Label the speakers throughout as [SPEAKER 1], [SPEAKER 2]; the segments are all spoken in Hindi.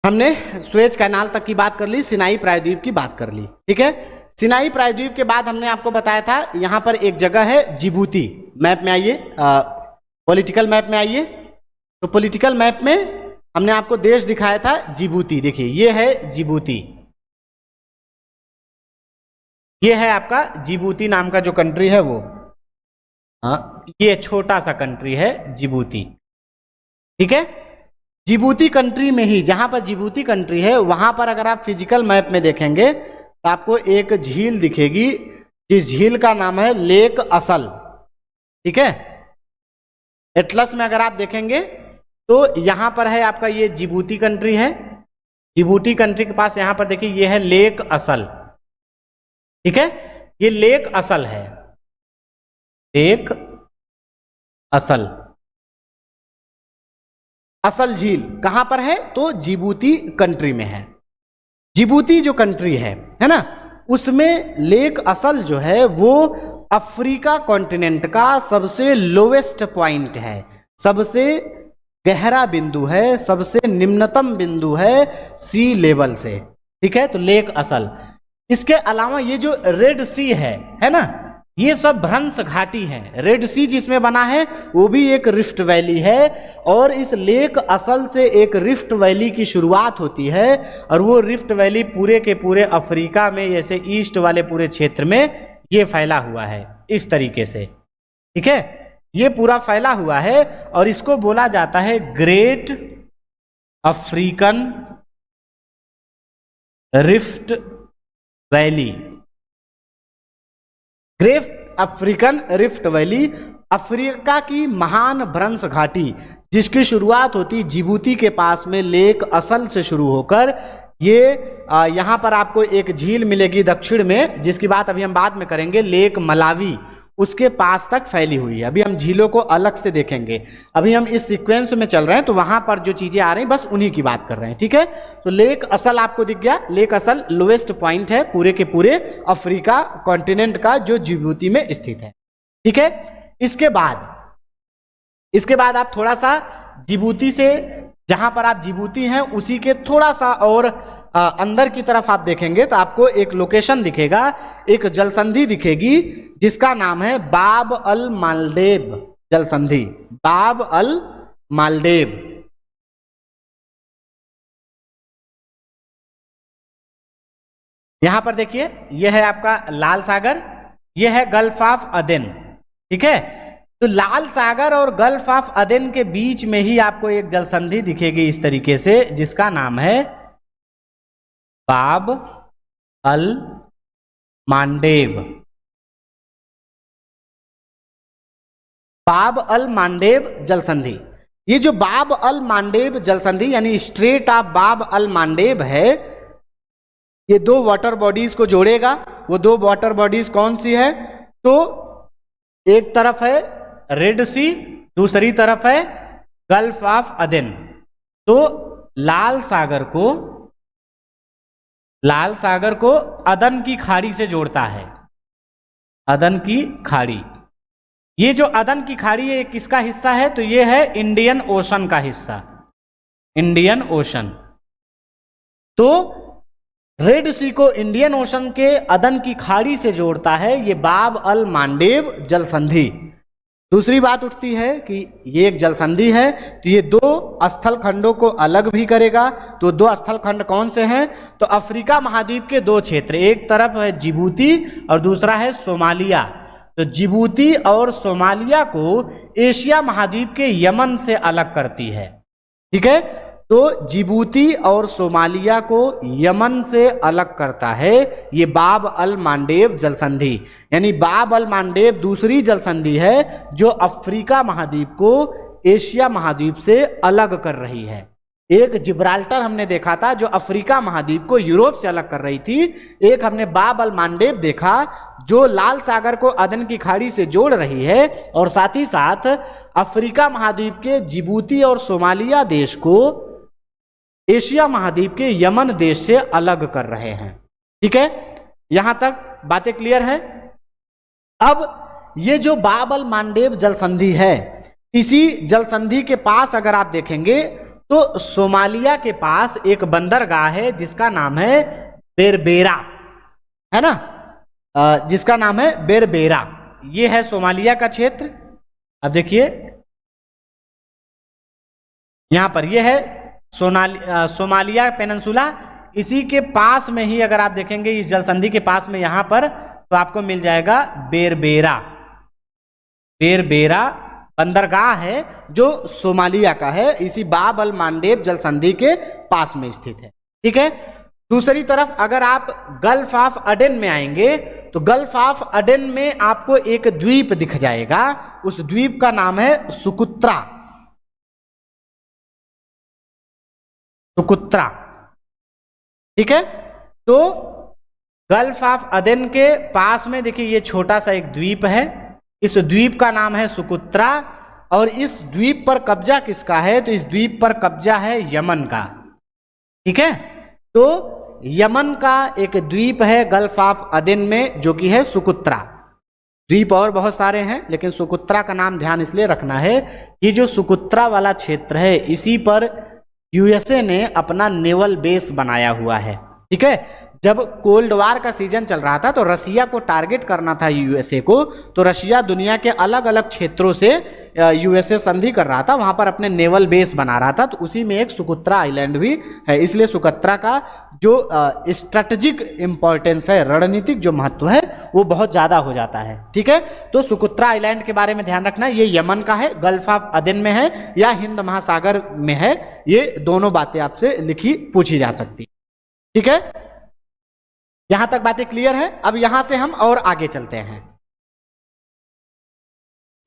[SPEAKER 1] हमने सुएज कैनाल तक की बात कर ली, सिनाई प्रायद्वीप की बात कर ली, ठीक है। सिनाई प्रायद्वीप के बाद हमने आपको बताया था यहां पर एक जगह है जिबूती। मैप में आइए, पॉलिटिकल मैप में आइए। तो पॉलिटिकल मैप में हमने आपको देश दिखाया था जिबूती। देखिए ये है जिबूती, ये है आपका जिबूती नाम का जो कंट्री है वो, ये छोटा सा कंट्री है जिबूती, ठीक है। जिबूती कंट्री में ही, जहां पर जिबूती कंट्री है वहां पर अगर आप फिजिकल मैप में देखेंगे तो आपको एक झील दिखेगी, जिस झील का नाम है लेक असल, ठीक है। एटलस में अगर आप देखेंगे तो यहां पर है आपका ये जिबूती कंट्री है। जिबूती कंट्री के पास यहां पर देखिए ये है लेक असल, ठीक है। ये लेक असल है, लेक असल, असल झील कहां पर है तो जिबूती कंट्री में है। जिबूती जो कंट्री है ना, उसमें लेक असल जो है वो अफ्रीका कॉन्टिनेंट का सबसे लोवेस्ट पॉइंट है, सबसे गहरा बिंदु है, सबसे निम्नतम बिंदु है सी लेवल से, ठीक है। तो लेक असल, इसके अलावा ये जो रेड सी है ना, ये सब भ्रंश घाटी है। रेड सी जिसमें बना है वो भी एक रिफ्ट वैली है, और इस लेक असल से एक रिफ्ट वैली की शुरुआत होती है, और वो रिफ्ट वैली पूरे के पूरे अफ्रीका में, जैसे ईस्ट वाले पूरे क्षेत्र में ये फैला हुआ है इस तरीके से, ठीक है। ये पूरा फैला हुआ है और इसको बोला जाता है great African rift valley. Great African rift valley, Africa की महान भ्रंश घाटी, जिसकी शुरुआत होती जिबूती के पास में लेक असल से शुरू होकर, ये यहाँ पर आपको एक झील मिलेगी दक्षिण में, जिसकी बात अभी हम बाद में करेंगे, लेक मलावी, उसके पास तक फैली हुई है। अभी हम झीलों को अलग से देखेंगे, अभी हम इस सीक्वेंस में चल रहे हैं, तो वहां पर जो चीजें आ रही हैं बस उन्हीं की बात कर रहे हैं, ठीक है। तो लेक असल आपको दिख गया, लेक असल लोएस्ट पॉइंट है पूरे के पूरे अफ्रीका कॉन्टिनेंट का, जो जिबूती में स्थित है, ठीक है। इसके बाद आप थोड़ा सा जिबूती से, जहां पर आप जिबूती हैं उसी के थोड़ा सा और अंदर की तरफ आप देखेंगे तो आपको एक लोकेशन दिखेगा, एक जलसंधि दिखेगी, जिसका नाम है बाब अल मालदेव जलसंधि। बाब अल मालदेव, यहां पर देखिए यह है आपका लाल सागर, यह है गल्फ ऑफ अदेन, ठीक है। तो लाल सागर और गल्फ ऑफ अदेन के बीच में ही आपको एक जलसंधि दिखेगी इस तरीके से, जिसका नाम है बाब अल मांडेव। बाब अल मांडेव जलसंधि, ये जो बाब अल मांडेव जलसंधि यानी स्ट्रेट ऑफ बाब अल मांडेव है, ये दो वाटर बॉडीज को जोड़ेगा। वो दो वाटर बॉडीज कौन सी है तो एक तरफ है रेड सी, दूसरी तरफ है गल्फ ऑफ अदेन। तो लाल सागर को अदन की खाड़ी से जोड़ता है, अदन की खाड़ी। ये जो अदन की खाड़ी है किसका हिस्सा है तो ये है इंडियन ओशन का हिस्सा, इंडियन ओशन। तो रेड सी को इंडियन ओशन के अदन की खाड़ी से जोड़ता है ये बाब अल मांडेव जलसंधि। दूसरी बात उठती है कि ये एक जलसंधि है तो ये दो स्थल खंडों को अलग भी करेगा। तो दो स्थल खंड कौन से हैं तो अफ्रीका महाद्वीप के दो क्षेत्र, एक तरफ है जिबूती और दूसरा है सोमालिया। तो जिबूती और सोमालिया को एशिया महाद्वीप के यमन से अलग करती है, ठीक है। तो जिबूती और सोमालिया को यमन से अलग करता है ये बाब अल मांडेव जलसंधि। यानी बाब अल मांडेव दूसरी जलसंधि है जो अफ्रीका महाद्वीप को एशिया महाद्वीप से अलग कर रही है। एक जिब्राल्टर हमने देखा था जो अफ्रीका महाद्वीप को यूरोप से अलग कर रही थी, एक हमने बाब अल मांडेव देखा जो लाल सागर को अदन की खाड़ी से जोड़ रही है और साथ ही साथ अफ्रीका महाद्वीप के जिबूती और सोमालिया देश को एशिया महाद्वीप के यमन देश से अलग कर रहे हैं, ठीक है। यहां तक बातें क्लियर है। अब ये जो बाब अल मांडेव जलसंधि है, इसी जलसंधि के पास अगर आप देखेंगे तो सोमालिया के पास एक बंदरगाह है जिसका नाम है बेरबेरा, है ना, जिसका नाम है बेरबेरा। ये है सोमालिया का क्षेत्र। अब देखिए यहां पर ये है सोमालिया पेनिनसुला। इसी के पास में ही अगर आप देखेंगे इस जल संधि के पास में यहां पर, तो आपको मिल जाएगा बेरबेरा। बेरबेरा बंदरगाह है जो सोमालिया का है, इसी बाब अल मांडेब जल संधि के पास में स्थित है। ठीक है। दूसरी तरफ अगर आप गल्फ ऑफ अडेन में आएंगे तो गल्फ ऑफ अडेन में आपको एक द्वीप दिख जाएगा, उस द्वीप का नाम है सुकुत्रा। सुकुत्रा, ठीक है। तो गल्फ ऑफ अदेन के पास में देखिए ये छोटा सा एक द्वीप है, इस द्वीप का नाम है सुकुत्रा। और इस द्वीप पर कब्जा किसका है? तो इस द्वीप पर कब्जा है यमन का। ठीक है। तो यमन का एक द्वीप है गल्फ ऑफ अदेन में जो कि है सुकुत्रा। द्वीप और बहुत सारे हैं लेकिन सुकुत्रा का नाम ध्यान इसलिए रखना है कि जो सुकुत्रा वाला क्षेत्र है इसी पर यूएसए ने अपना नेवल बेस बनाया हुआ है। ठीक है। जब कोल्ड वार का सीजन चल रहा था तो रशिया को टारगेट करना था यूएसए को, तो रशिया दुनिया के अलग अलग क्षेत्रों से यूएसए संधि कर रहा था, वहां पर अपने नेवल बेस बना रहा था। तो उसी में एक सुकुत्रा आइलैंड भी है, इसलिए सुकुत्रा का जो स्ट्रेटेजिक इंपॉर्टेंस है, रणनीतिक जो महत्व है वो बहुत ज्यादा हो जाता है। ठीक है। तो सुकुत्रा आइलैंड के बारे में ध्यान रखना, ये यमन का है, गल्फ ऑफ अदेन में है या हिंद महासागर में है, ये दोनों बातें आपसे लिखी पूछी जा सकती। ठीक है। यहां तक बातें क्लियर है। अब यहां से हम और आगे चलते हैं।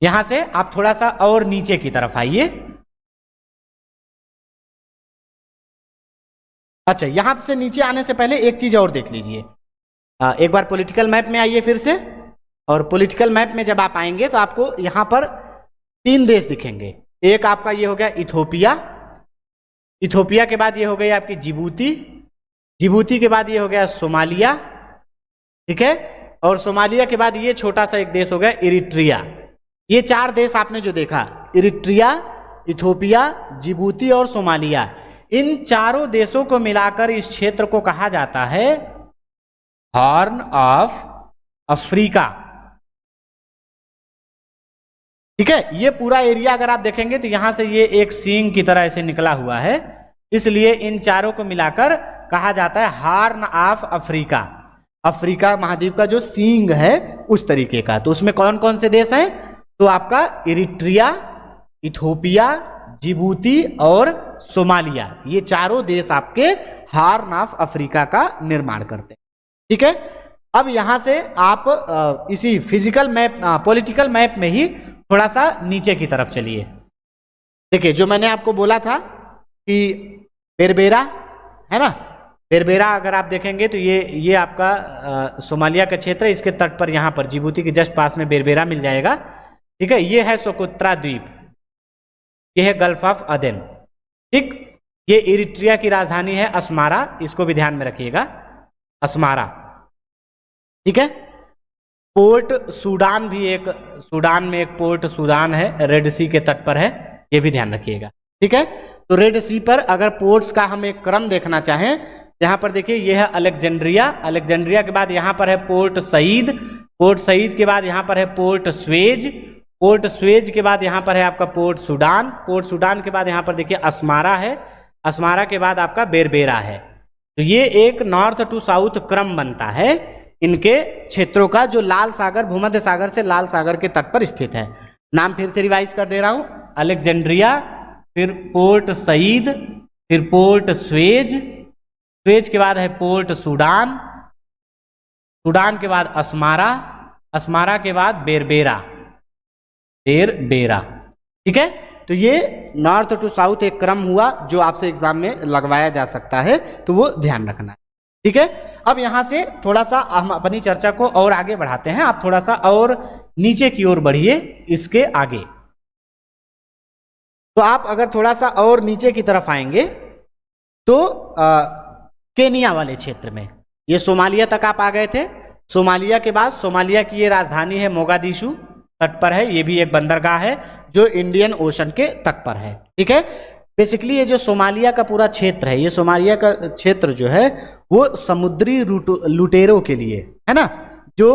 [SPEAKER 1] यहां से आप थोड़ा सा और नीचे की तरफ आइए। अच्छा, यहां से नीचे आने से पहले एक चीज और देख लीजिए। एक बार पॉलिटिकल मैप में आइए फिर से, और पॉलिटिकल मैप में जब आप आएंगे तो आपको यहां पर 3 देश दिखेंगे। एक आपका ये हो गया इथोपिया, इथोपिया के बाद ये हो गई आपकी जिबूती, जिबूती के बाद ये हो गया सोमालिया। ठीक है। और सोमालिया के बाद ये छोटा सा एक देश हो गया इरिट्रिया। ये 4 देश आपने जो देखा, इरिट्रिया, इथोपिया, जिबूती और सोमालिया, इन चारों देशों को मिलाकर इस क्षेत्र को कहा जाता है हॉर्न ऑफ अफ्रीका। ठीक है। ये पूरा एरिया अगर आप देखेंगे तो यहां से ये एक सींग की तरह ऐसे निकला हुआ है, इसलिए इन चारों को मिलाकर कहा जाता है हॉर्न ऑफ अफ्रीका। अफ्रीका महाद्वीप का जो सींग है उस तरीके का। तो उसमें कौन कौन से देश हैं? तो आपका इरिट्रिया, इथोपिया, जिबूती और सोमालिया, ये चारों देश आपके हॉर्न ऑफ अफ्रीका का निर्माण करते हैं। ठीक है। अब यहां से आप इसी फिजिकल मैप, पॉलिटिकल मैप में ही थोड़ा सा नीचे की तरफ चलिए। देखिए जो मैंने आपको बोला था कि बेरबेरा है ना, बेरबेरा अगर आप देखेंगे तो ये आपका सोमालिया का क्षेत्र है, इसके तट पर यहाँ पर जिबूती के जस्ट पास में बेरबेरा मिल जाएगा। ठीक है। ये है सोकोत्रा द्वीप, ये है गल्फ ऑफ अदेन। ठीक। ये इरिट्रिया की राजधानी है अस्मारा, इसको भी ध्यान में रखिएगा, अस्मारा। ठीक है। पोर्ट सूडान भी एक, सूडान में एक पोर्ट सूडान है, रेड सी के तट पर है, ये भी ध्यान रखिएगा। ठीक है। तो रेड सी पर अगर पोर्ट्स का हम एक क्रम देखना चाहें, यहां पर देखिए ये है अलेक्जेंड्रिया, अलेक्जेंड्रिया के बाद यहां पर है पोर्ट सईद, पोर्ट सईद के बाद यहां पर है पोर्ट स्वेज, पोर्ट स्वेज के बाद यहां पर है आपका पोर्ट सूडान, पोर्ट सूडान के बाद यहां पर देखिए अस्मारा है, अस्मारा के बाद आपका बेरबेरा है। तो ये एक नॉर्थ टू साउथ क्रम बनता है इनके क्षेत्रों का, जो लाल सागर, भूमध्य सागर से लाल सागर के तट पर स्थित है। नाम फिर से रिवाइज कर दे रहा हूं, अलेक्जेंड्रिया, फिर पोर्ट सईद, फिर पोर्ट स्वेज, स्वेज के बाद है पोर्ट सूडान, सूडान के बाद अस्मारा, अस्मारा के बाद बेरबेरा, बेरबेरा। ठीक है। तो ये नॉर्थ टू साउथ एक क्रम हुआ जो आपसे एग्जाम में लगवाया जा सकता है, तो वो ध्यान रखना है। ठीक है। अब यहां से थोड़ा सा हम अपनी चर्चा को और आगे बढ़ाते हैं। आप थोड़ा सा और नीचे की ओर बढ़िए, इसके आगे। तो आप अगर थोड़ा सा और नीचे की तरफ आएंगे तो केनिया वाले क्षेत्र में, ये सोमालिया तक आप आ गए थे। सोमालिया के बाद सोमालिया की ये राजधानी है मोगादिशु, तट पर है, ये भी एक बंदरगाह है जो इंडियन ओशन के तट पर है। ठीक है। बेसिकली ये जो सोमालिया का पूरा क्षेत्र है, ये सोमालिया का क्षेत्र जो है वो समुद्री लुटेरों के लिए है ना, जो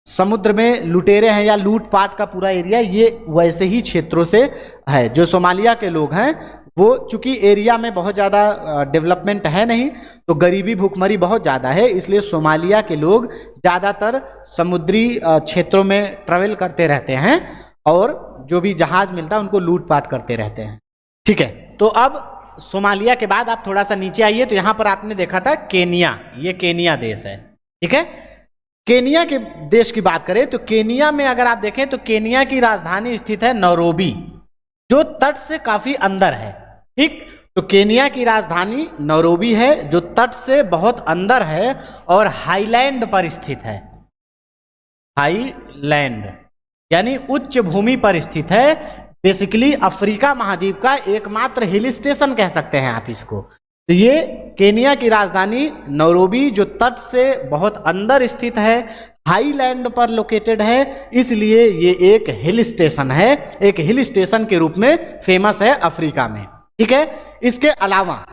[SPEAKER 1] समुद्र में लुटेरे हैं या लूटपाट का पूरा एरिया, ये वैसे ही क्षेत्रों से है। जो सोमालिया के लोग हैं वो चूंकि एरिया में बहुत ज़्यादा डेवलपमेंट है नहीं, तो गरीबी भूखमरी बहुत ज़्यादा है, इसलिए सोमालिया के लोग ज़्यादातर समुद्री क्षेत्रों में ट्रैवल करते रहते हैं और जो भी जहाज मिलता है उनको लूटपाट करते रहते हैं। ठीक है, तो अब सोमालिया के बाद आप थोड़ा सा नीचे आइए, तो यहाँ पर आपने देखा था केनिया, ये केनिया देश है। ठीक है, केनिया के देश की बात करें तो केनिया में अगर आप देखें तो केनिया की राजधानी स्थित है नैरोबी, जो तट से काफी अंदर है। ठीक, तो केनिया की राजधानी नैरोबी है जो तट से बहुत अंदर है और हाईलैंड पर स्थित है। हाईलैंड यानी उच्च भूमि पर स्थित है। बेसिकली अफ्रीका महाद्वीप का एकमात्र हिल स्टेशन कह सकते हैं आप इसको। तो ये केनिया की राजधानी नैरोबी जो तट से बहुत अंदर स्थित है, हाईलैंड पर लोकेटेड है, इसलिए ये एक हिल स्टेशन है, एक हिल स्टेशन के रूप में फेमस है अफ्रीका में। ठीक है, इसके अलावा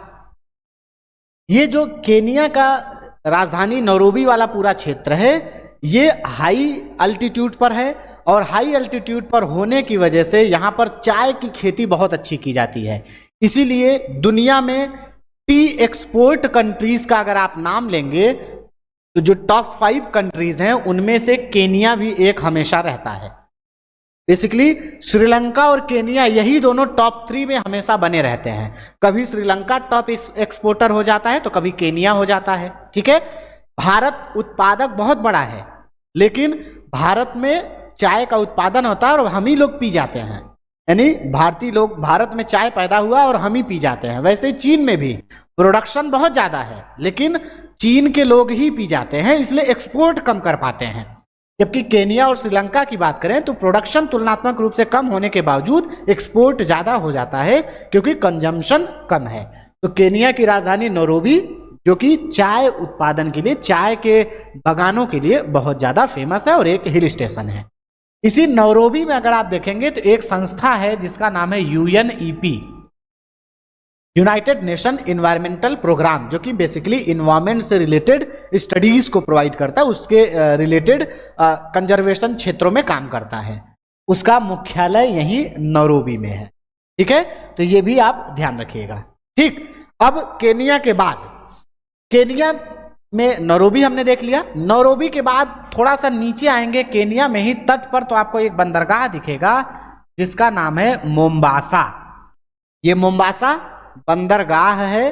[SPEAKER 1] ये जो केनिया का राजधानी नैरोबी वाला पूरा क्षेत्र है ये हाई अल्टीट्यूड पर है और हाई अल्टीट्यूड पर होने की वजह से यहाँ पर चाय की खेती बहुत अच्छी की जाती है। इसीलिए दुनिया में टी एक्सपोर्ट कंट्रीज का अगर आप नाम लेंगे तो जो टॉप 5 कंट्रीज हैं उनमें से केनिया भी एक हमेशा रहता है। बेसिकली श्रीलंका और केनिया यही दोनों टॉप 3 में हमेशा बने रहते हैं। कभी श्रीलंका टॉप एक्सपोर्टर हो जाता है तो कभी केनिया हो जाता है। ठीक है, भारत उत्पादक बहुत बड़ा है, लेकिन भारत में चाय का उत्पादन होता है और हम ही लोग पी जाते हैं, यानी भारतीय लोग, भारत में चाय पैदा हुआ और हम ही पी जाते हैं। वैसे चीन में भी प्रोडक्शन बहुत ज़्यादा है, लेकिन चीन के लोग ही पी जाते हैं, इसलिए एक्सपोर्ट कम कर पाते हैं। जबकि केनिया और श्रीलंका की बात करें तो प्रोडक्शन तुलनात्मक रूप से कम होने के बावजूद एक्सपोर्ट ज़्यादा हो जाता है क्योंकि कंजम्पशन कम है। तो केनिया की राजधानी नैरोबी जो कि चाय उत्पादन के लिए, चाय के बागानों के लिए बहुत ज़्यादा फेमस है और एक हिल स्टेशन है। इसी नैरोबी में अगर आप देखेंगे तो एक संस्था है जिसका नाम है UNEP, united nation environmental programme, जो कि बेसिकली इन्वायरमेंट से रिलेटेड स्टडीज को प्रोवाइड करता है, उसके रिलेटेड कंजर्वेशन क्षेत्रों में काम करता है। उसका मुख्यालय यही नैरोबी में है। ठीक है, तो ये भी आप ध्यान रखिएगा। ठीक, अब केनिया के बाद, केनिया में नैरोबी हमने देख लिया। नैरोबी के बाद थोड़ा सा नीचे आएंगे, केनिया में ही तट पर तो आपको एक बंदरगाह दिखेगा जिसका नाम है मोम्बासा। ये मोम्बासा बंदरगाह है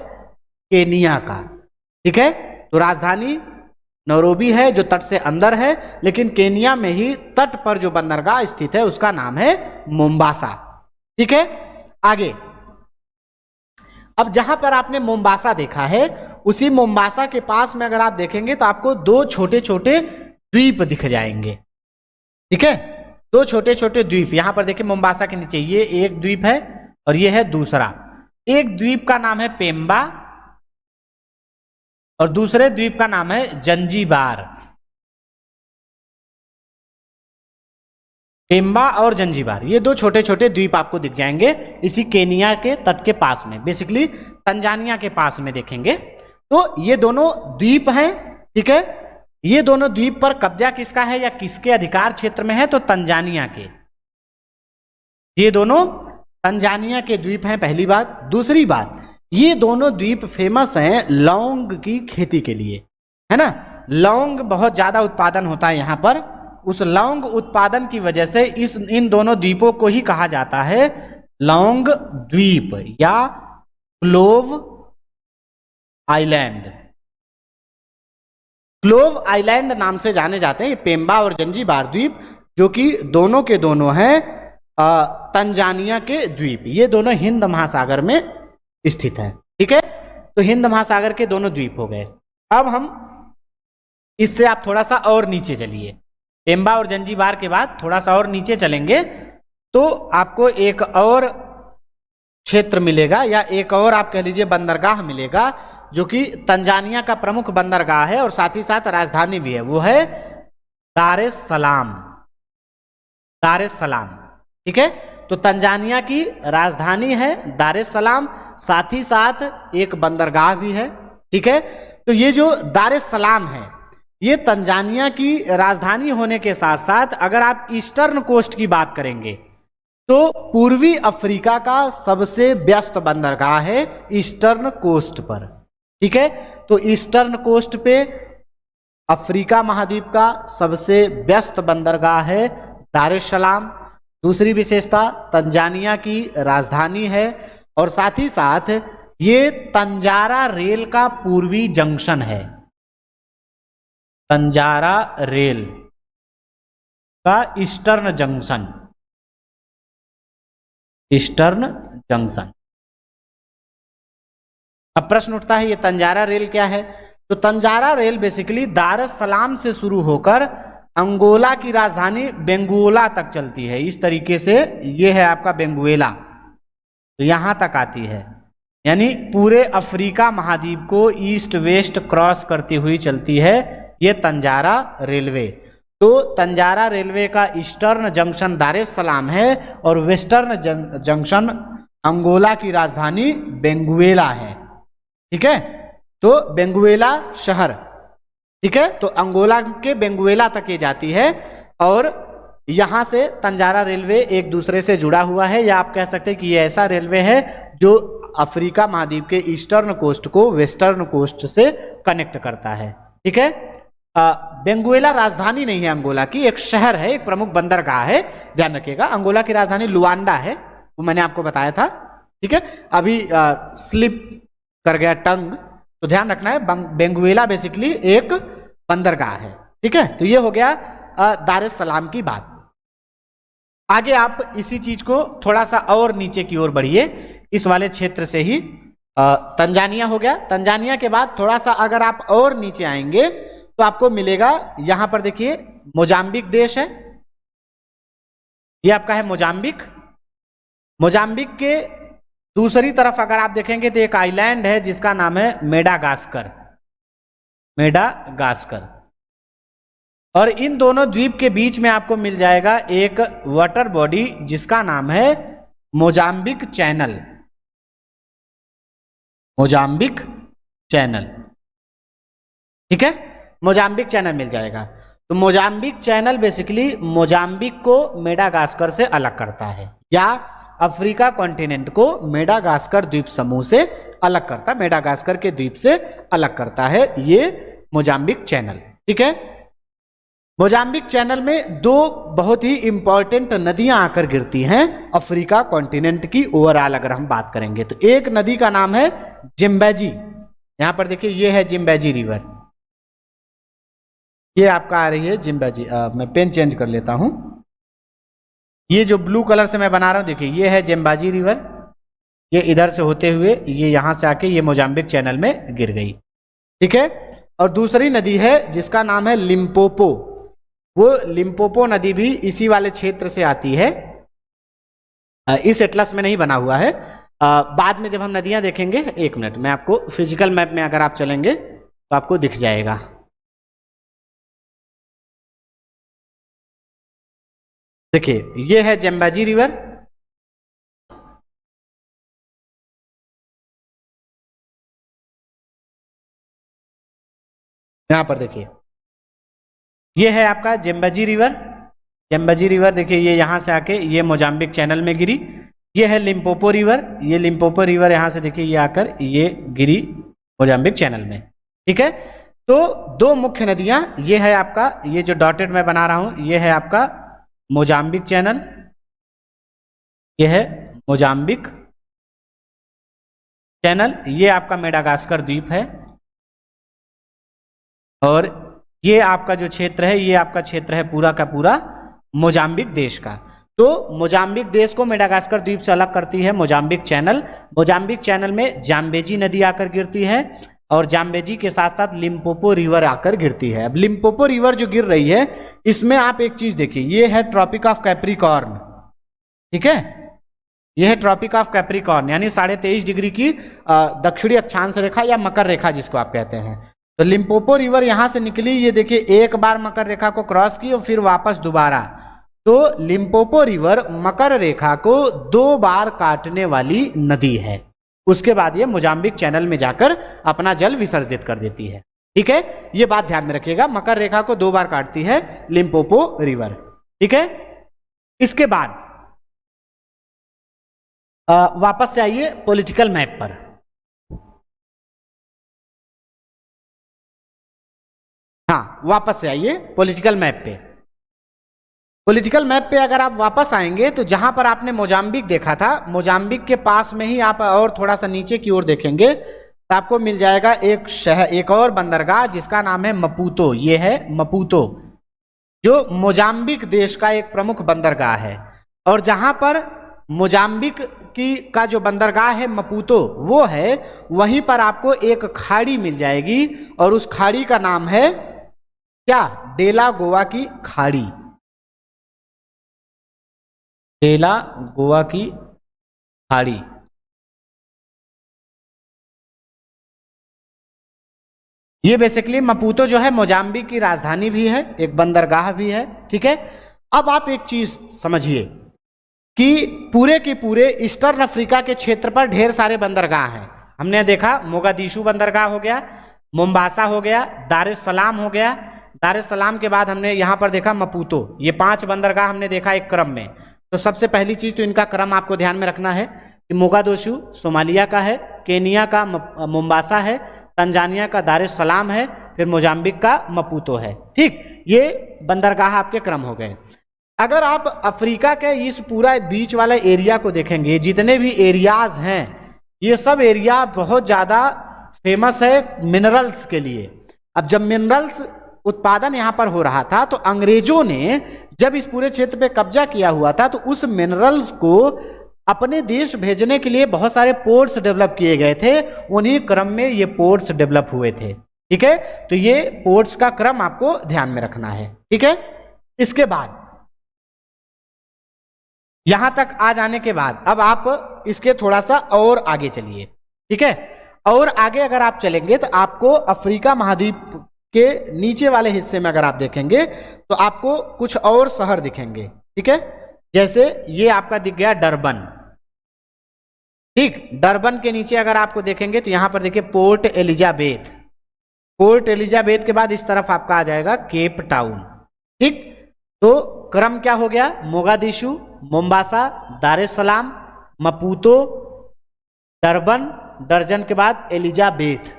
[SPEAKER 1] केनिया का। ठीक है, तो राजधानी नैरोबी है जो तट से अंदर है, लेकिन केनिया में ही तट पर जो बंदरगाह स्थित है उसका नाम है मोम्बासा। ठीक है, आगे अब जहां पर आपने मोम्बासा देखा है उसी मोम्बासा के पास में अगर आप देखेंगे तो आपको 2 छोटे छोटे द्वीप दिख जाएंगे। ठीक है, 2 छोटे छोटे द्वीप यहां पर देखिए, मोम्बासा के नीचे ये एक द्वीप है और ये है दूसरा। एक द्वीप का नाम है पेम्बा और दूसरे द्वीप का नाम है जंजीबार। पेम्बा और जंजीबार, ये 2 छोटे छोटे द्वीप आपको दिख जाएंगे इसी केनिया के तट के पास में, बेसिकली तंजानिया के पास में देखेंगे तो ये दोनों द्वीप हैं। ठीक है, ये दोनों द्वीप पर कब्जा किसका है या किसके अधिकार क्षेत्र में है, तो तंजानिया के। ये दोनों तंजानिया के द्वीप हैं, पहली बात। दूसरी बात, ये दोनों द्वीप फेमस हैं लौंग की खेती के लिए, है ना। लौंग बहुत ज्यादा उत्पादन होता है यहाँ पर। उस लौंग उत्पादन की वजह से इन दोनों द्वीपों को ही कहा जाता है लौंग द्वीप या क्लोव आइलैंड। क्लोव आइलैंड नाम से जाने जाते हैं ये पेम्बा और जंजीबार द्वीप, जो कि दोनों के दोनों हैं तंजानिया के द्वीप। ये दोनों हिंद महासागर में स्थित है। ठीक है, तो हिंद महासागर के दोनों द्वीप हो गए। अब हम इससे आप थोड़ा सा और नीचे चलिए, पेम्बा और जंजीबार के बाद थोड़ा सा और नीचे चलेंगे तो आपको एक और क्षेत्र मिलेगा या एक और आप कह लीजिए बंदरगाह मिलेगा, जो कि तंजानिया का प्रमुख बंदरगाह है और साथ ही साथ राजधानी भी है, वो है दार एस सलाम। दार एस सलाम ठीक है। तो तंजानिया की राजधानी है दार एस सलाम, साथ ही साथ एक बंदरगाह भी है, ठीक है। तो ये जो दार एस सलाम है ये तंजानिया की राजधानी होने के साथ साथ अगर आप ईस्टर्न कोस्ट की बात करेंगे तो पूर्वी अफ्रीका का सबसे व्यस्त बंदरगाह है ईस्टर्न कोस्ट पर, ठीक है। तो ईस्टर्न कोस्ट पे अफ्रीका महाद्वीप का सबसे व्यस्त बंदरगाह है दार एस सलाम। दूसरी विशेषता तंजानिया की राजधानी है और साथ ही साथ ये तंजारा रेल का पूर्वी जंक्शन है। तंजारा रेल का ईस्टर्न जंक्शन, ईस्टर्न जंक्शन। अब प्रश्न उठता है ये तंजारा रेल क्या है? तो तंजारा रेल बेसिकली दार एस सलाम से शुरू होकर अंगोला की राजधानी बेंगुएला तक चलती है। इस तरीके से ये है आपका बेंगुएला, तो यहां तक आती है, यानी पूरे अफ्रीका महाद्वीप को ईस्ट वेस्ट क्रॉस करती हुई चलती है ये तंजारा रेलवे। तो तंजारा रेलवे का ईस्टर्न जंक्शन दार एस सलाम है और वेस्टर्न जंक्शन अंगोला की राजधानी बेंगुएला है, ठीक है। तो बेंगुएला शहर, ठीक है, तो अंगोला के बेंगुएला तक ये जाती है और यहां से तंजारा रेलवे एक दूसरे से जुड़ा हुआ है, या आप कह सकते हैं कि ये ऐसा रेलवे है जो अफ्रीका महाद्वीप के ईस्टर्न कोस्ट को वेस्टर्न कोस्ट से कनेक्ट करता है, ठीक है। बेंगुएला राजधानी नहीं है अंगोला की, एक शहर है, एक प्रमुख बंदरगाह है, ध्यान रखिएगा। अंगोला की राजधानी लुआंडा है, वो मैंने आपको बताया था, ठीक है। अभी स्लिप कर गया टंग, तो ध्यान रखना है बेंगुएला बेसिकली एक बंदरगाह है, ठीक है। तो ये हो गया दार एस सलाम की बात। आगे आप इसी चीज को थोड़ा सा और नीचे की ओर बढ़िए, इस वाले क्षेत्र से ही तंजानिया हो गया। तंजानिया के बाद थोड़ा सा अगर आप और नीचे आएंगे तो आपको मिलेगा, यहां पर देखिए मोजाम्बिक देश है, ये आपका है मोजाम्बिक। मोजाम्बिक के दूसरी तरफ अगर आप देखेंगे तो एक आइलैंड है जिसका नाम है मेडागास्कर, मेडागास्कर। और इन दोनों द्वीप के बीच में आपको मिल जाएगा एक वाटर बॉडी जिसका नाम है मोजाम्बिक चैनल, मोजाम्बिक चैनल, ठीक है। मोजाम्बिक चैनल मिल जाएगा। तो मोजाम्बिक चैनल बेसिकली मोजाम्बिक को मेडागास्कर से अलग करता है, या अफ्रीका कॉन्टिनेंट को मेडागास्कर द्वीप समूह से अलग करता है, मेडागास्कर के द्वीप से अलग करता है ये मोजाम्बिक चैनल, ठीक है। मोजाम्बिक चैनल में दो बहुत ही इंपॉर्टेंट नदियां आकर गिरती हैं अफ्रीका कॉन्टिनेंट की ओवरऑल अगर हम बात करेंगे तो। एक नदी का नाम है जिम्बेजी, यहां पर देखिए ये है जिम्बेजी रिवर, ये आपका आ रही है जिम्बेजी। मैं पेन चेंज कर लेता हूं, ये जो ब्लू कलर से मैं बना रहा हूं देखिए ये है जिम्बाजी रिवर, ये इधर से होते हुए ये यहां से आके ये मोजाम्बिक चैनल में गिर गई, ठीक है। और दूसरी नदी है जिसका नाम है लिम्पोपो, वो लिम्पोपो नदी भी इसी वाले क्षेत्र से आती है, इस एटलस में नहीं बना हुआ है। बाद में जब हम नदियां देखेंगे, एक मिनट मैं आपको फिजिकल मैप में अगर आप चलेंगे तो आपको दिख जाएगा। देखिए ये है जेम्बाजी रिवर, यहां पर देखिए ये है आपका जेम्बाजी रिवर। जेम्बाजी रिवर देखिए ये यहां से आके ये मोजाम्बिक चैनल में गिरी। ये है लिम्पोपो रिवर, ये लिम्पोपो रिवर यहां से देखिए ये आकर ये गिरी मोजाम्बिक चैनल में, ठीक है। तो दो मुख्य नदियां, ये है आपका ये जो डॉटेड मैं बना रहा हूं ये है आपका मोजाम्बिक चैनल, ये है मोजाम्बिक चैनल, ये आपका मेडागास्कर द्वीप है, और ये आपका जो क्षेत्र है ये आपका क्षेत्र है पूरा का पूरा मोजाम्बिक देश का। तो मोजाम्बिक देश को मेडागास्कर द्वीप से अलग करती है मोजाम्बिक चैनल। मोजाम्बिक चैनल में जाम्बेजी नदी आकर गिरती है और जाम्बेजी के साथ साथ लिम्पोपो रिवर आकर गिरती है। अब लिम्पोपो रिवर जो गिर रही है इसमें आप एक चीज देखिए, ये है ट्रॉपिक ऑफ कैप्रिकॉर्न, ठीक है, ये है ट्रॉपिक ऑफ कैप्रिकॉर्न, यानी 23.5 डिग्री की दक्षिणी अक्षांश रेखा या मकर रेखा जिसको आप कहते हैं। तो लिम्पोपो रिवर यहां से निकली, ये देखिए एक बार मकर रेखा को क्रॉस की और फिर वापस दोबारा तो लिम्पोपो रिवर मकर रेखा को 2 बार काटने वाली नदी है। उसके बाद ये मोजाम्बिक चैनल में जाकर अपना जल विसर्जित कर देती है। ठीक है, ये बात ध्यान में रखिएगा, मकर रेखा को 2 बार काटती है लिम्पोपो रिवर। ठीक है, इसके बाद वापस से आइए पॉलिटिकल मैप पर। हाँ, वापस से आइए पॉलिटिकल मैप पे। पॉलिटिकल मैप पे अगर आप वापस आएंगे तो जहां पर आपने मोजाम्बिक देखा था, मोजाम्बिक के पास में ही आप और थोड़ा सा नीचे की ओर देखेंगे तो आपको मिल जाएगा एक शहर, एक और बंदरगाह जिसका नाम है मपूतो। ये है मपूतो, जो मोजाम्बिक देश का एक प्रमुख बंदरगाह है। और जहां पर मोजाम्बिक का जो बंदरगाह है मपूतो वो है, वहीं पर आपको एक खाड़ी मिल जाएगी और उस खाड़ी का नाम है क्या? डेला गोवा की खाड़ी। डेला गोवा की खाड़ी। ये बेसिकली मपूतो जो है मोजाम्बिक की राजधानी भी है, एक बंदरगाह भी है। ठीक है, अब आप एक चीज समझिए कि पूरे के पूरे ईस्टर्न अफ्रीका के क्षेत्र पर ढेर सारे बंदरगाह हैं। हमने देखा मोगादिशु बंदरगाह हो गया, मोम्बासा हो गया, दार एस सलाम हो गया। दार एस सलाम के बाद हमने यहाँ पर देखा मपूतो। ये 5 बंदरगाह हमने देखा एक क्रम में। तो सबसे पहली चीज तो इनका क्रम आपको ध्यान में रखना है कि मोगादिशु सोमालिया का है, केनिया का मोम्बासा है, तंजानिया का दार एस सलाम है, फिर मोजाम्बिक का मपूतो है। ठीक, ये बंदरगाह आपके क्रम हो गए। अगर आप अफ्रीका के इस पूरा बीच वाले एरिया को देखेंगे, जितने भी एरियाज हैं ये सब एरिया बहुत ज़्यादा फेमस है मिनरल्स के लिए। अब जब मिनरल्स उत्पादन यहाँ पर हो रहा था तो अंग्रेजों ने जब इस पूरे क्षेत्र पे कब्जा किया हुआ था तो उस मिनरल्स को अपने देश भेजने के लिए बहुत सारे पोर्ट्स डेवलप किए गए थे। उन्हीं क्रम में ये पोर्ट्स डेवलप हुए थे। ठीक है, तो ये पोर्ट्स का क्रम आपको ध्यान में रखना है। ठीक है, इसके बाद यहां तक आ जाने के बाद अब आप इसके थोड़ा सा और आगे चलिए। ठीक है, और आगे अगर आप चलेंगे तो आपको अफ्रीका महाद्वीप के नीचे वाले हिस्से में अगर आप देखेंगे तो आपको कुछ और शहर दिखेंगे। ठीक है, जैसे ये आपका दिख गया डरबन। ठीक, डरबन के नीचे अगर आपको देखेंगे तो यहां पर देखिए पोर्ट एलिजाबेथ। पोर्ट एलिजाबेथ के बाद इस तरफ आपका आ जाएगा केप टाउन। ठीक, तो क्रम क्या हो गया? मोगादिशु, मोम्बासा, दार एस सलाम, मपूतो, डरबन, दर्जन के बाद एलिजाबेथ।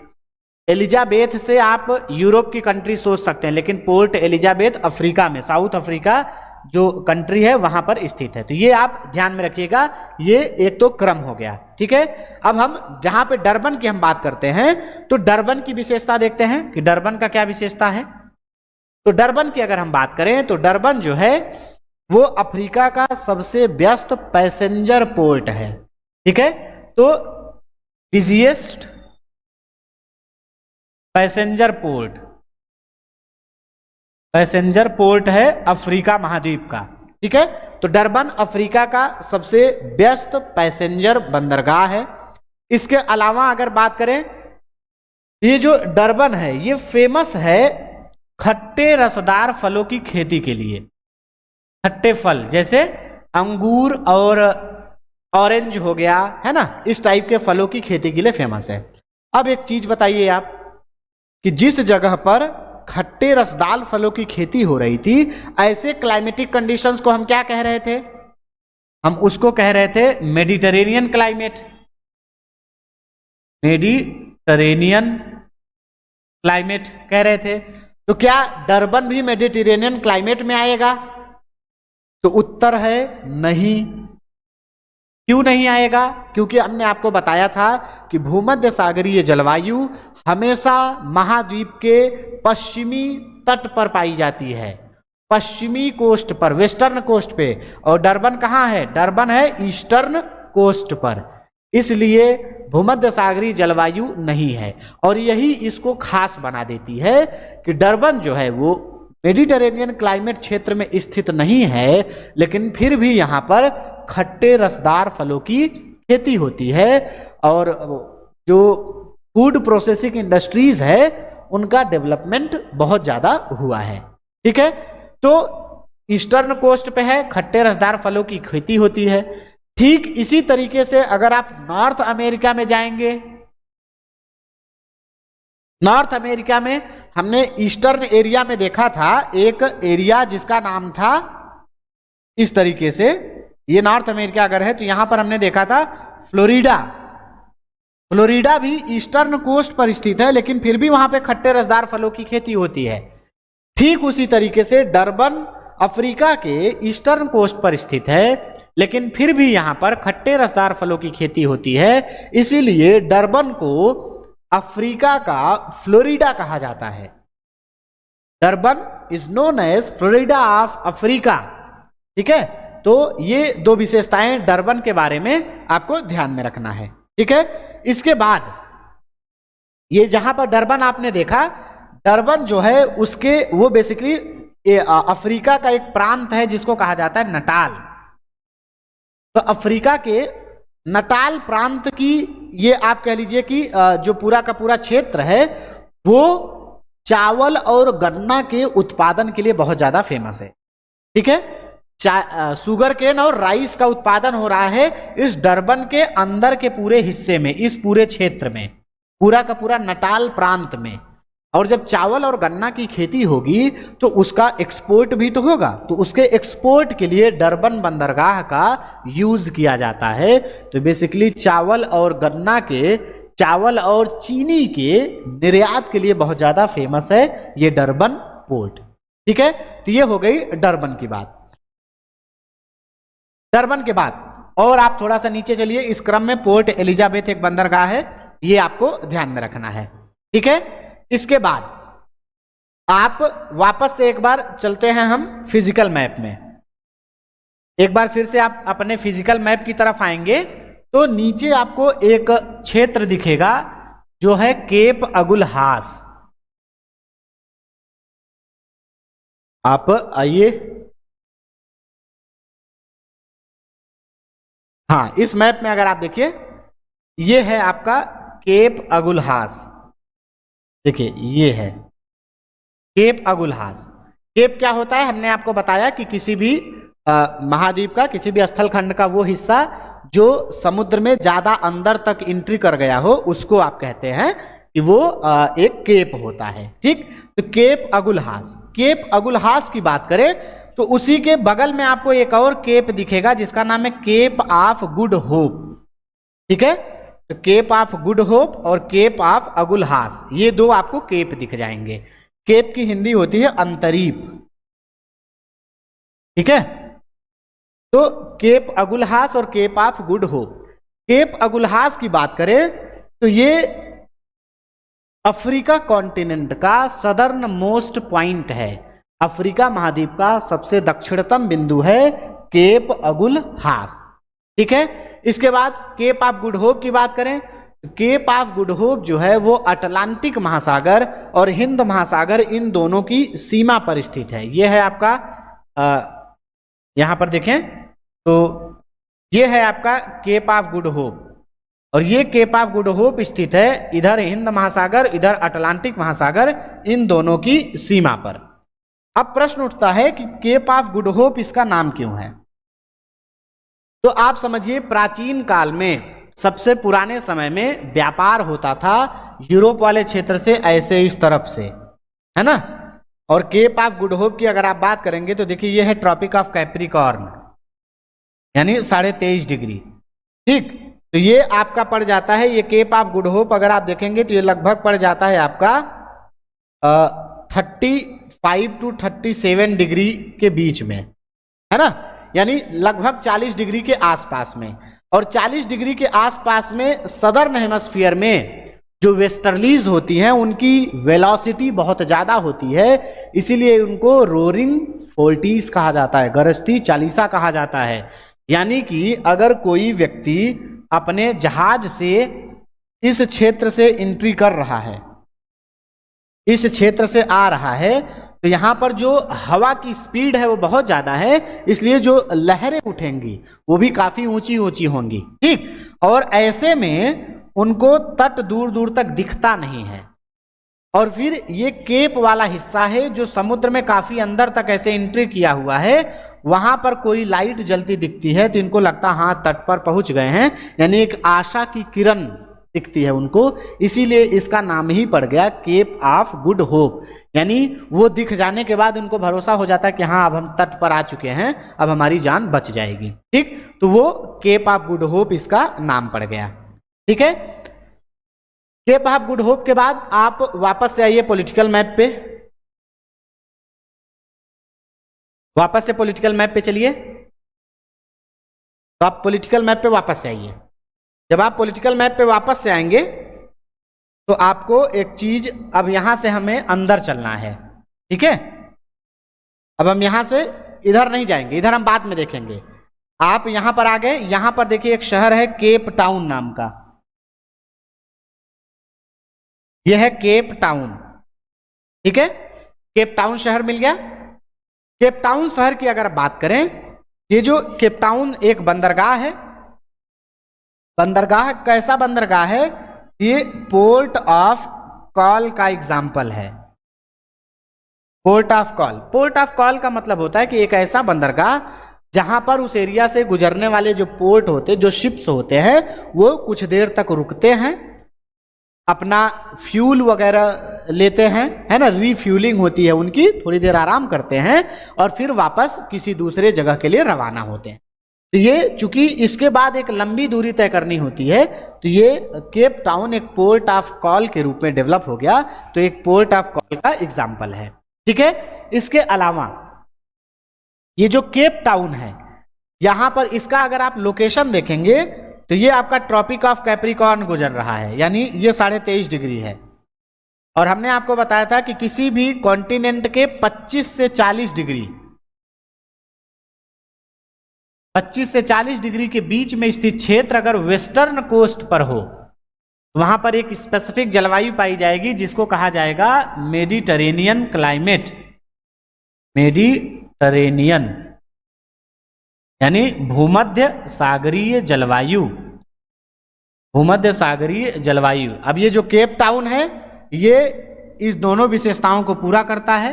[SPEAKER 1] एलिजाबेथ से आप यूरोप की कंट्री सोच सकते हैं, लेकिन पोर्ट एलिजाबेथ अफ्रीका में, साउथ अफ्रीका जो कंट्री है वहां पर स्थित है। तो ये आप ध्यान में रखिएगा, ये एक तो क्रम हो गया। ठीक है, अब हम जहां पे डरबन की हम बात करते हैं तो डरबन की विशेषता देखते हैं कि डरबन का क्या विशेषता है। तो डरबन की अगर हम बात करें तो डरबन जो है वो अफ्रीका का सबसे व्यस्त पैसेंजर पोर्ट है। ठीक है, तो बिजिएस्ट पैसेंजर पोर्ट है अफ्रीका महाद्वीप का। ठीक है, तो डरबन अफ्रीका का सबसे व्यस्त पैसेंजर बंदरगाह है। इसके अलावा अगर बात करें, ये जो डरबन है ये फेमस है खट्टे रसदार फलों की खेती के लिए। खट्टे फल जैसे अंगूर और ऑरेंज हो गया, है ना, इस टाइप के फलों की खेती के लिए फेमस है। अब एक चीज बताइए आप कि जिस जगह पर खट्टे रसदार फलों की खेती हो रही थी, ऐसे क्लाइमेटिक कंडीशंस को हम क्या कह रहे थे? हम उसको कह रहे थे मेडिटेरेनियन क्लाइमेट। मेडिटेरेनियन क्लाइमेट कह रहे थे। तो क्या डरबन भी मेडिटेरेनियन क्लाइमेट में आएगा? तो उत्तर है नहीं। क्यों नहीं आएगा? क्योंकि हमने आपको बताया था कि भूमध्य सागरीय जलवायु हमेशा महाद्वीप के पश्चिमी तट पर पाई जाती है, पश्चिमी कोस्ट पर, वेस्टर्न कोस्ट पे। और डरबन कहाँ है? डरबन है ईस्टर्न कोस्ट पर, इसलिए भूमध्य सागरीय जलवायु नहीं है। और यही इसको खास बना देती है कि डरबन जो है वो मेडिटेरेनियन क्लाइमेट क्षेत्र में स्थित नहीं है, लेकिन फिर भी यहाँ पर खट्टे रसदार फलों की खेती होती है और जो फूड प्रोसेसिंग इंडस्ट्रीज है उनका डेवलपमेंट बहुत ज़्यादा हुआ है। ठीक है, तो ईस्टर्न कोस्ट पे है, खट्टे रसदार फलों की खेती होती है। ठीक इसी तरीके से अगर आप नॉर्थ अमेरिका में जाएंगे, नॉर्थ अमेरिका में हमने ईस्टर्न एरिया में देखा था एक एरिया जिसका नाम था इस तरीके से, ये नॉर्थ अमेरिका अगर है तो यहां पर हमने देखा था फ्लोरिडा। फ्लोरिडा भी ईस्टर्न कोस्ट पर स्थित है, लेकिन फिर भी वहां पे खट्टे रसदार फलों की खेती होती है। ठीक उसी तरीके से डरबन अफ्रीका के ईस्टर्न कोस्ट पर स्थित है, लेकिन फिर भी यहां पर खट्टे रसदार फलों की खेती होती है, इसीलिए डरबन को अफ्रीका का फ्लोरिडा कहा जाता है। Durban is known as Florida of Africa. ठीक है, तो ये दो विशेषताएं डरबन के बारे में आपको ध्यान में रखना है। ठीक है, इसके बाद ये जहां पर डरबन आपने देखा, डरबन जो है उसके वो बेसिकली अफ्रीका का एक प्रांत है जिसको कहा जाता है नटाल। तो अफ्रीका के नटाल प्रांत की ये आप कह लीजिए कि जो पूरा का पूरा क्षेत्र है वो चावल और गन्ना के उत्पादन के लिए बहुत ज्यादा फेमस है। ठीक है, शुगर केन और राइस का उत्पादन हो रहा है इस डरबन के अंदर के पूरे हिस्से में, इस पूरे क्षेत्र में, पूरा का पूरा नटाल प्रांत में। और जब चावल और गन्ना की खेती होगी तो उसका एक्सपोर्ट भी तो होगा, तो उसके एक्सपोर्ट के लिए डरबन बंदरगाह का यूज किया जाता है। तो बेसिकली चावल और गन्ना के, चावल और चीनी के निर्यात के लिए बहुत ज्यादा फेमस है ये डरबन पोर्ट। ठीक है, तो ये हो गई डरबन की बात। डरबन के बाद और आप थोड़ा सा नीचे चलिए, इस क्रम में पोर्ट एलिजाबेथ एक बंदरगाह है, ये आपको ध्यान में रखना है। ठीक है, इसके बाद आप वापस से एक बार चलते हैं हम फिजिकल मैप में। एक बार फिर से आप अपने फिजिकल मैप की तरफ आएंगे तो नीचे आपको एक क्षेत्र दिखेगा जो है केप अगुल हास। आप आइए, हाँ, इस मैप में अगर आप देखिए ये है आपका केप अगुल हास। देखिए ये है केप अगुल हास। केप क्या होता है, हमने आपको बताया कि किसी भी महाद्वीप का, किसी भी स्थल खंड का वो हिस्सा जो समुद्र में ज्यादा अंदर तक एंट्री कर गया हो उसको आप कहते हैं कि वो एक केप होता है। ठीक, तो केप अगुल हास, केप अगुल हास की बात करें तो उसी के बगल में आपको एक और केप दिखेगा जिसका नाम है केप ऑफ गुड होप। ठीक है, तो केप ऑफ गुड होप और केप ऑफ अगुल हास, ये दो आपको केप दिख जाएंगे। केप की हिंदी होती है अंतरीप। ठीक है, तो केप अगुल हास और Cape of Good Hope. Cape Agulhas की बात करें तो ये अफ्रीका कॉन्टिनेंट का सदर्न मोस्ट पॉइंट है। अफ्रीका महाद्वीप का सबसे दक्षिणतम बिंदु है केप अगुल हास। ठीक है, इसके बाद केप ऑफ गुड होप की बात करें, केप ऑफ गुड होप जो है वो अटलांटिक महासागर और हिंद महासागर इन दोनों की सीमा पर स्थित है। ये है आपका यहां पर देखें तो ये है आपका केप ऑफ गुड होप, और ये केप ऑफ गुड होप स्थित है इधर हिंद महासागर, इधर अटलांटिक महासागर, इन दोनों की सीमा पर। अब प्रश्न उठता है कि केप ऑफ गुड होप इसका नाम क्यों है। तो आप समझिए प्राचीन काल में, सबसे पुराने समय में व्यापार होता था यूरोप वाले क्षेत्र से ऐसे इस तरफ से, है ना। और केप ऑफ गुड होप की अगर आप बात करेंगे तो देखिए ये है ट्रॉपिक ऑफ कैप्रिकॉर्न, यानी 23.5 डिग्री। ठीक, तो ये आपका पड़ जाता है, ये केप ऑफ गुड होप अगर आप देखेंगे तो ये लगभग पड़ जाता है आपका 35 to 37 डिग्री के बीच में, है ना, यानी लगभग 40 डिग्री के आसपास में। और 40 डिग्री के आसपास में सदर्न हेमस्फीयर में जो वेस्टर्लीज होती हैं उनकी वेलोसिटी बहुत ज़्यादा होती है, इसीलिए उनको रोरिंग फोर्टीज कहा जाता है, गरजती चालीसा कहा जाता है। यानी कि अगर कोई व्यक्ति अपने जहाज से इस क्षेत्र से एंट्री कर रहा है, इस क्षेत्र से आ रहा है, तो यहाँ पर जो हवा की स्पीड है वो बहुत ज़्यादा है, इसलिए जो लहरें उठेंगी वो भी काफ़ी ऊंची ऊंची होंगी। ठीक, और ऐसे में उनको तट दूर दूर तक दिखता नहीं है, और फिर ये केप वाला हिस्सा है जो समुद्र में काफी अंदर तक ऐसे एंट्री किया हुआ है, वहां पर कोई लाइट जलती दिखती है तो इनको लगता है हाँ तट पर पहुंच गए हैं, यानी एक आशा की किरण दिखती है उनको, इसीलिए इसका नाम ही पड़ गया केप ऑफ गुड होप। यानी वो दिख जाने के बाद उनको भरोसा हो जाता है कि हाँ अब हम तट पर आ चुके हैं, अब हमारी जान बच जाएगी। ठीक, तो वो केप ऑफ गुड होप इसका नाम पड़ गया। ठीक है, केप ऑफ गुड होप के बाद आप वापस से आइए पॉलिटिकल मैप पे, वापस से पॉलिटिकल मैप पे चलिए। तो आप पॉलिटिकल मैप पे वापस से आइए। जब आप पॉलिटिकल मैप पे वापस से आएंगे तो आपको एक चीज, अब यहां से हमें अंदर चलना है। ठीक है, अब हम यहां से इधर नहीं जाएंगे, इधर हम बाद में देखेंगे। आप यहां पर आ गए, यहां पर देखिए एक शहर है केप टाउन नाम का, यह है केप टाउन। ठीक है, केप टाउन शहर मिल गया। केप टाउन शहर की अगर बात करें, ये जो केप टाउन एक बंदरगाह है। बंदरगाह कैसा बंदरगाह है? ये पोर्ट ऑफ कॉल का एग्जाम्पल है। Port of call, port of call का मतलब होता है कि एक ऐसा बंदरगाह जहां पर उस एरिया से गुजरने वाले जो पोर्ट होते, जो शिप्स होते हैं, वो कुछ देर तक रुकते हैं, अपना फ्यूल वगैरह लेते हैं, है ना, रीफ्यूलिंग होती है उनकी, थोड़ी देर आराम करते हैं और फिर वापस किसी दूसरे जगह के लिए रवाना होते हैं। तो ये चूंकि इसके बाद एक लंबी दूरी तय करनी होती है, तो ये केप टाउन एक पोर्ट ऑफ कॉल के रूप में डेवलप हो गया, तो एक पोर्ट ऑफ कॉल का एग्जाम्पल है। ठीक है, इसके अलावा ये जो केप टाउन है, यहां पर इसका अगर आप लोकेशन देखेंगे तो ये आपका ट्रॉपिक ऑफ कैप्रिकॉर्न गुजर रहा है, यानी ये 23.5 डिग्री है। और हमने आपको बताया था कि किसी भी कॉन्टिनेंट के 25 से 40 डिग्री, 25 से 40 डिग्री के बीच में स्थित क्षेत्र अगर वेस्टर्न कोस्ट पर हो, वहां पर एक स्पेसिफिक जलवायु पाई जाएगी जिसको कहा जाएगा मेडिटरेनियन क्लाइमेट। मेडिटरेनियन यानी भूमध्य सागरीय जलवायु, भूमध्य सागरीय जलवायु। अब ये जो केप टाउन है ये इस दोनों विशेषताओं को पूरा करता है,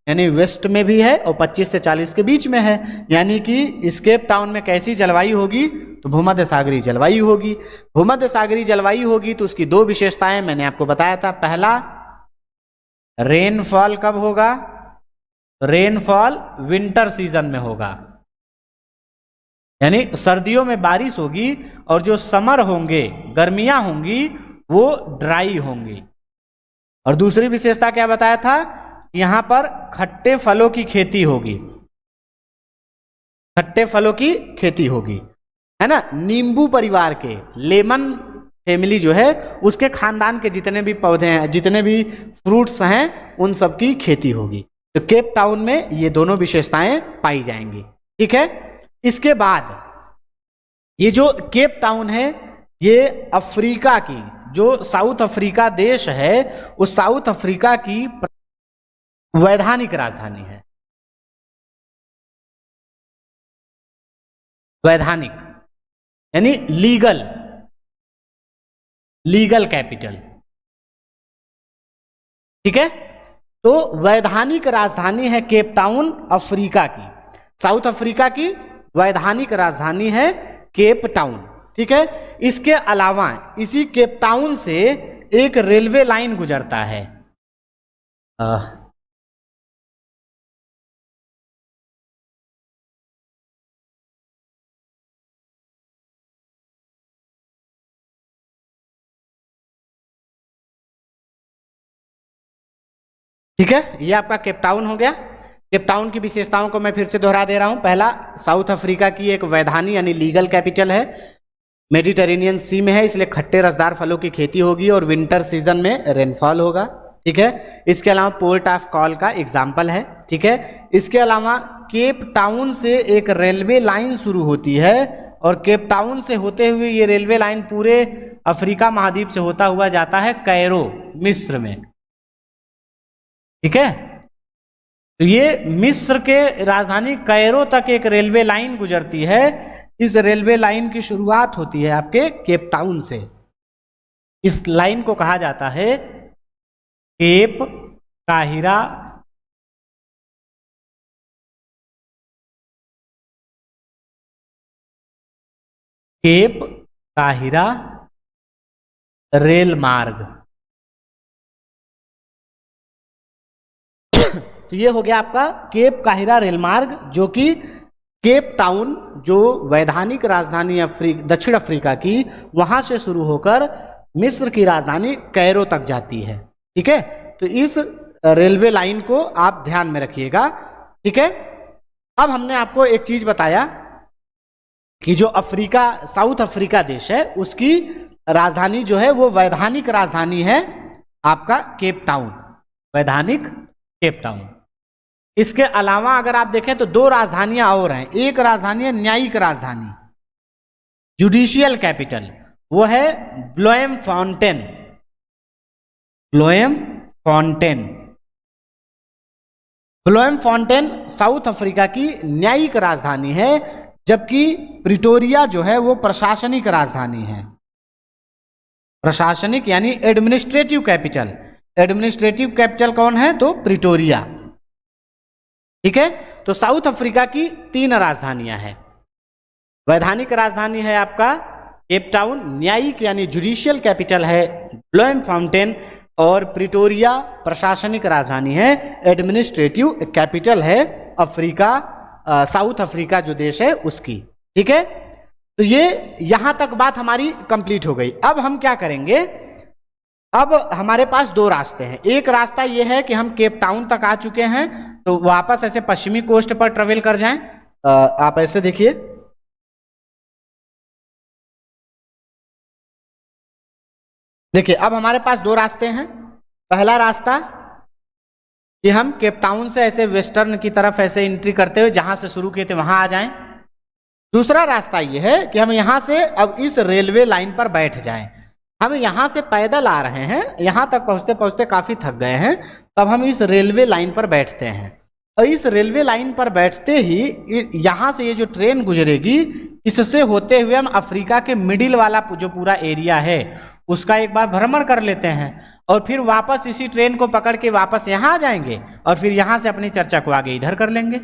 [SPEAKER 1] यानी वेस्ट में भी है और 25 से 40 के बीच में है, यानी कि इस केप टाउन में कैसी जलवायु होगी? तो भूमध्य सागरीय जलवायु होगी। भूमध्य सागरीय जलवायु होगी तो उसकी दो विशेषताएं मैंने आपको बताया था। पहला, रेनफॉल कब होगा? रेनफॉल विंटर सीजन में होगा, यानी सर्दियों में बारिश होगी और जो समर होंगे, गर्मियां होंगी, वो ड्राई होंगी। और दूसरी विशेषता क्या बताया था? यहां पर खट्टे फलों की खेती होगी, खट्टे फलों की खेती होगी, है ना। नींबू परिवार के, लेमन फैमिली जो है उसके खानदान के जितने भी पौधे हैं, जितने भी फ्रूट्स हैं, उन सब की खेती होगी। तो केप टाउन में ये दोनों विशेषताएं पाई जाएंगी। ठीक है, इसके बाद ये जो केप टाउन है ये अफ्रीका की, जो साउथ अफ्रीका देश है, उस साउथ अफ्रीका की वैधानिक राजधानी है। वैधानिक यानी लीगल, लीगल कैपिटल। ठीक है, तो वैधानिक राजधानी है केप टाउन अफ्रीका की, साउथ अफ्रीका की वैधानिक राजधानी है केप टाउन। ठीक है, इसके अलावा इसी केप टाउन से एक रेलवे लाइन गुजरता है। ठीक है, ये आपका केप टाउन हो गया। केप टाउन की विशेषताओं को मैं फिर से दोहरा दे रहा हूं। पहला, साउथ अफ्रीका की एक वैधानिक यानी लीगल कैपिटल है, मेडिटेरेनियन सी में है, इसलिए खट्टे रसदार फलों की खेती होगी और विंटर सीजन में रेनफॉल होगा। ठीक है, इसके अलावा पोर्ट ऑफ कॉल का एग्जाम्पल है। ठीक है, इसके अलावा केप टाउन से एक रेलवे लाइन शुरू होती है और केप टाउन से होते हुए ये रेलवे लाइन पूरे अफ्रीका महाद्वीप से होता हुआ जाता है कैरो, मिस्र में। ठीक है, तो ये मिस्र के राजधानी कैरो तक एक रेलवे लाइन गुजरती है। इस रेलवे लाइन की शुरुआत होती है आपके केप टाउन से। इस लाइन को कहा जाता है केप काहिरा केप काहिरा रेल मार्ग। तो ये हो गया आपका केप काहिरा रेल मार्ग, जो कि केप टाउन, जो वैधानिक राजधानी दक्षिण अफ्रीका की, वहां से शुरू होकर मिस्र की राजधानी कैरो तक जाती है। ठीक है, तो इस रेलवे लाइन को आप ध्यान में रखिएगा। ठीक है, अब हमने आपको एक चीज बताया कि जो अफ्रीका, साउथ अफ्रीका देश है, उसकी राजधानी जो है वो वैधानिक राजधानी है आपका केप टाउन, वैधानिक केप टाउन। इसके अलावा अगर आप देखें तो दो राजधानियां और हैं। एक राजधानी है न्यायिक राजधानी, जुडिशियल कैपिटल, वो है ब्लोएमफॉन्टेन। ब्लोएमफॉन्टेन, ब्लोएमफॉन्टेन साउथ अफ्रीका की न्यायिक राजधानी है, जबकि प्रिटोरिया जो है वो प्रशासनिक राजधानी है। प्रशासनिक यानी एडमिनिस्ट्रेटिव कैपिटल। एडमिनिस्ट्रेटिव कैपिटल कौन है? तो प्रिटोरिया। ठीक है, तो साउथ अफ्रीका की 3 राजधानियां हैं। वैधानिक राजधानी है आपका केप टाउन, न्यायिक यानी जुडिशियल कैपिटल है ब्लोएमफॉन्टेन, और प्रिटोरिया प्रशासनिक राजधानी है, एडमिनिस्ट्रेटिव कैपिटल है अफ्रीका, साउथ अफ्रीका जो देश है उसकी। ठीक है, तो ये यहां तक बात हमारी कंप्लीट हो गई। अब हम क्या करेंगे, अब हमारे पास 2 रास्ते हैं। एक रास्ता ये है कि हम केप टाउन तक आ चुके हैं, तो वापस ऐसे पश्चिमी कोस्ट पर ट्रेवल कर जाएं। आप ऐसे देखिए, देखिए अब हमारे पास 2 रास्ते हैं। पहला रास्ता कि हम केप टाउन से ऐसे वेस्टर्न की तरफ ऐसे एंट्री करते हुए जहां से शुरू किए थे वहां आ जाएं। दूसरा रास्ता ये है कि हम यहां से अब इस रेलवे लाइन पर बैठ जाएं। हम यहाँ से पैदल आ रहे हैं, यहाँ तक पहुँचते पहुँचते काफ़ी थक गए हैं, तब हम इस रेलवे लाइन पर बैठते हैं। और इस रेलवे लाइन पर बैठते ही यहाँ से ये जो ट्रेन गुजरेगी, इससे होते हुए हम अफ्रीका के मिडिल वाला जो पूरा एरिया है उसका एक बार भ्रमण कर लेते हैं, और फिर वापस इसी ट्रेन को पकड़ के वापस यहाँ आ जाएंगे, और फिर यहाँ से अपनी चर्चा को आगे इधर कर लेंगे।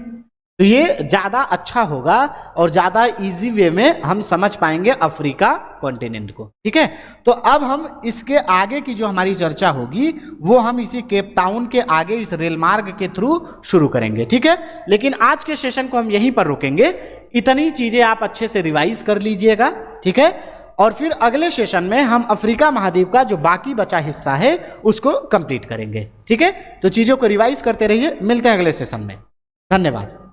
[SPEAKER 1] तो ये ज़्यादा अच्छा होगा और ज़्यादा इजी वे में हम समझ पाएंगे अफ्रीका कॉन्टिनेंट को। ठीक है, तो अब हम इसके आगे की जो हमारी चर्चा होगी वो हम इसी केप टाउन के आगे इस रेल मार्ग के थ्रू शुरू करेंगे। ठीक है, लेकिन आज के सेशन को हम यहीं पर रोकेंगे। इतनी चीज़ें आप अच्छे से रिवाइज कर लीजिएगा। ठीक है, और फिर अगले सेशन में हम अफ्रीका महाद्वीप का जो बाकी बचा हिस्सा है उसको कंप्लीट करेंगे। ठीक है, तो चीज़ों को रिवाइज करते रहिए। मिलते हैं अगले सेशन में। धन्यवाद।